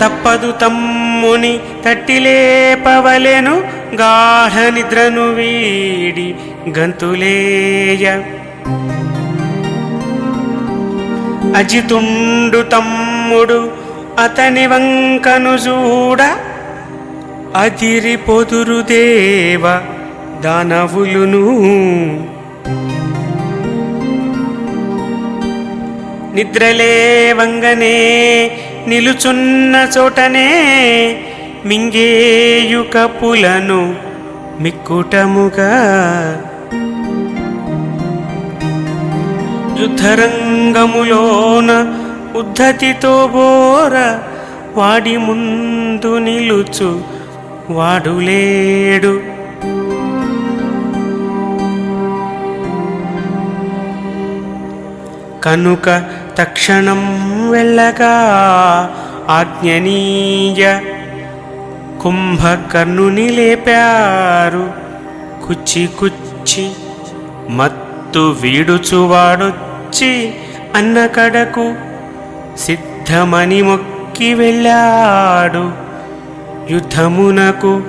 తప్పదు తమ్ముని తట్టిలేపవలెను గాఢ నిద్రను వీడి గంతులేయ. అజితుండు తమ్ముడు అతని వంకను చూడ అదిరి పొదురు దేవ దానవులును. నిద్రలేవంగనే నిలుచున్న చోటనే మింగేయు కపులను మిక్కుటముగా. యుద్ధరంగములోన ఉద్ధతితో బోర వాడి ముందు నిలుచు వాడులేడు. కనుక తక్షణం వెళ్ళగా ఆజ్ఞనీయ కుంభకర్ణుని లేపారు కుచ్చి కుచ్చి. మత్తు వీడుచువాడొచ్చి అన్న కడకు సిద్ధమని మొక్కి వెళ్ళాడు యుద్ధమునకు.